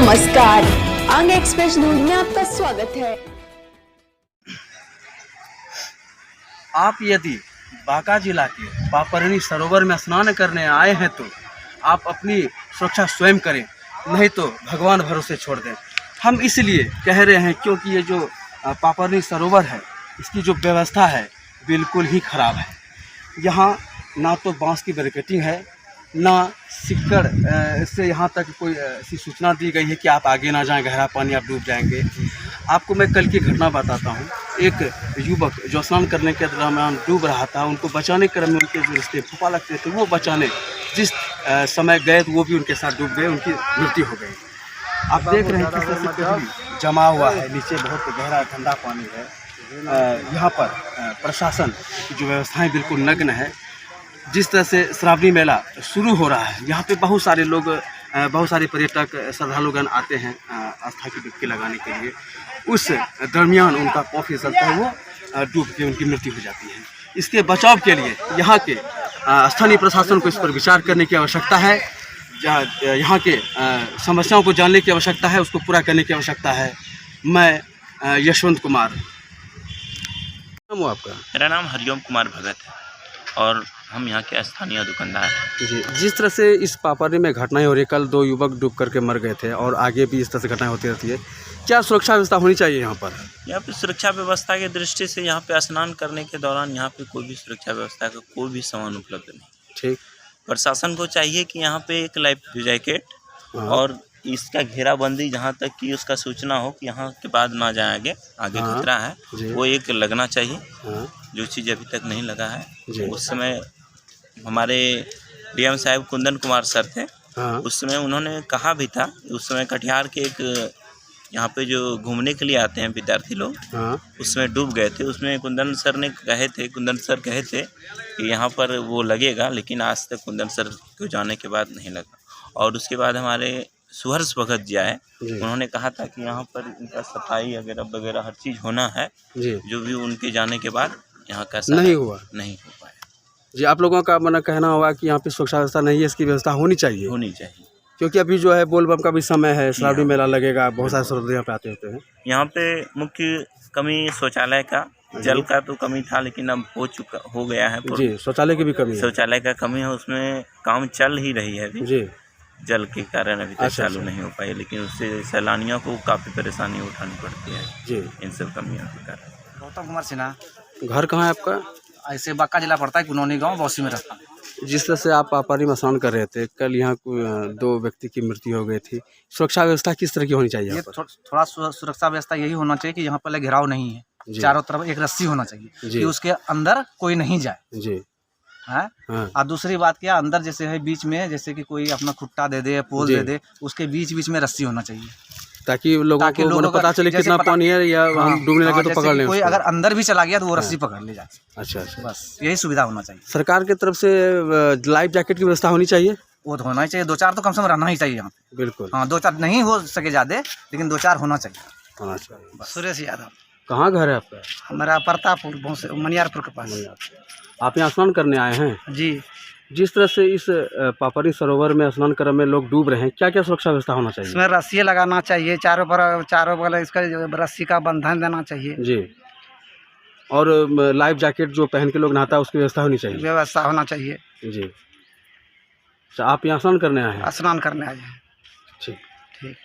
नमस्कार, आंग express news में आपका स्वागत है। आप यदि बांका जिला के पापरनी सरोवर में स्नान करने आए हैं तो आप अपनी सुरक्षा स्वयं करें, नहीं तो भगवान भरोसे छोड़ दें। हम इसलिए कह रहे हैं क्योंकि ये जो पापरनी सरोवर है, इसकी जो व्यवस्था है बिल्कुल ही ख़राब है। यहाँ ना तो बांस की बैरिकेडिंग है, ना सिक्कड़ से यहाँ तक कोई ऐसी सूचना दी गई है कि आप आगे ना जाएं, गहरा पानी आप डूब जाएंगे। आपको मैं कल की घटना बताता हूँ। एक युवक जो स्नान करने के दौरान डूब रहा था, उनको बचाने क्रम में उनके जो रिश्ते फूफा लगते थे वो बचाने जिस समय गए तो वो भी उनके साथ डूब गए, उनकी मृत्यु हो गई। आप देख रहे हैं किस तरह से जमा हुआ है, नीचे बहुत गहरा ठंडा पानी है। यहाँ पर प्रशासन की जो व्यवस्थाएँ बिल्कुल नग्न है। जिस तरह से श्रावणी मेला शुरू हो रहा है, यहाँ पे बहुत सारे लोग, बहुत सारे पर्यटक श्रद्धालुगण आते हैं आस्था की डुबकी लगाने के लिए। उस दरमियान उनका पाँव फिसलता है, वो डूब के उनकी मृत्यु हो जाती है। इसके बचाव के लिए यहाँ के स्थानीय प्रशासन को इस पर विचार करने की आवश्यकता है। यहाँ के समस्याओं को जानने की आवश्यकता है, उसको पूरा करने की आवश्यकता है। मैं यशवंत कुमार। नाम हो आपका? मेरा नाम हरिओम कुमार भगत है और हम यहाँ के स्थानीय दुकानदार हैं। जी, जिस तरह से इस पापरनी में घटनाएं हो रही, कल 2 युवक डूब करके मर गए थे और आगे भी इस तरह से घटनाएं होती रहती है, क्या सुरक्षा व्यवस्था होनी चाहिए यहाँ पर? यहाँ पे सुरक्षा व्यवस्था की दृष्टि से यहाँ पे स्नान करने के दौरान यहाँ पे कोई भी सुरक्षा व्यवस्था का कोई भी सामान उपलब्ध नहीं। ठीक। प्रशासन को चाहिए कि यहाँ पे एक लाइफ जैकेट और इसका घेराबंदी, जहाँ तक कि उसका सूचना हो कि यहाँ के बाद ना जाए आगे खतरा है, वो एक लगना चाहिए। जो चीज़ अभी तक नहीं लगा है। उस समय हमारे डीएम साहब कुंदन कुमार सर थे, उस समय उन्होंने कहा भी था। उस समय कटिहार के एक यहाँ पे जो घूमने के लिए आते हैं विद्यार्थी लोग, उसमें डूब गए थे। उसमें कुंदन सर कहे थे कि यहाँ पर वो लगेगा, लेकिन आज तक कुंदन सर को जाने के बाद नहीं लगा। और उसके बाद हमारे सुहर्ष भगत जी आए, उन्होंने कहा था कि यहाँ पर इनका सफाई वगैरह हर चीज़ होना है, जो भी उनके जाने के बाद यहाँ का नहीं हो पाया। जी, आप लोगों का मन कहना होगा कि यहाँ पे सुरक्षा व्यवस्था नहीं है, इसकी व्यवस्था होनी चाहिए क्योंकि अभी जो है बोलबम का भी समय है, श्रावणी मेला लगेगा, बहुत सारे श्रद्धालु यहाँ पे आते होते हैं। यहाँ पे मुख्य कमी शौचालय का, जल का तो कमी था, लेकिन अब हो गया है। जी, शौचालय की भी कमी है। शौचालय का कमी है, उसमें काम चल ही रही है अभी। जी, जल के कारण अभी तक चालू नहीं हो पाई, लेकिन उससे सैलानियों को काफ़ी परेशानी उठानी पड़ती है जी, इन सब कमियों के कारण। गौतम कुमार सिन्हा। घर कहाँ है आपका? ऐसे बांका जिला पड़ता है, कुनौनी गांव, बौसी में रहता है। जिस तरह से आप पापरनी में स्नान कर रहे थे, कल यहाँ 2 व्यक्ति की मृत्यु हो गई थी, सुरक्षा व्यवस्था किस तरह की होनी चाहिए? ये थोड़ा सुरक्षा व्यवस्था यही होना चाहिए कि यहाँ पर घेराव नहीं है, चारों तरफ एक रस्सी होना चाहिए कि उसके अंदर कोई नहीं जाए जी। है और दूसरी बात क्या, अंदर जैसे है बीच में, जैसे कि कोई अपना खुट्टा दे दे, पोल दे दे, उसके बीच में रस्सी होना चाहिए ताकि लोगों को पता चले कितना पानी है, या हम डूबने लगे तो पकड़ लें। कोई अगर अंदर भी चला गया तो वो रस्सी पकड़ ले जाए। अच्छा, बस यही सुविधा होना चाहिए। सरकार की तरफ से लाइफ जैकेट की व्यवस्था होनी चाहिए। वो तो होना ही चाहिए, 2-4 तो कम से कम रहना ही चाहिए यहाँ पे। बिल्कुल, हाँ, 2-4 नहीं हो सके ज़्यादा, लेकिन 2-4 होना चाहिए। सुरेश यादव। कहाँ घर है आपका? हमारा प्रतापपुर, मनियारपुर के पास। आप यहाँ स्नान करने आए हैं? जी। जिस तरह से इस पापरनी सरोवर में स्नान क्रम में लोग डूब रहे हैं, क्या क्या सुरक्षा व्यवस्था होना चाहिए? इसमें रस्सी लगाना चाहिए, चारों बगल इसका रस्सी का बंधन देना चाहिए जी। और लाइफ जैकेट जो पहन के लोग नहाता है उसकी व्यवस्था होनी चाहिए। व्यवस्था होना चाहिए जी। आप यहाँ स्नान करने आए हैं? स्नान करने आए हैं। ठीक। ठीक।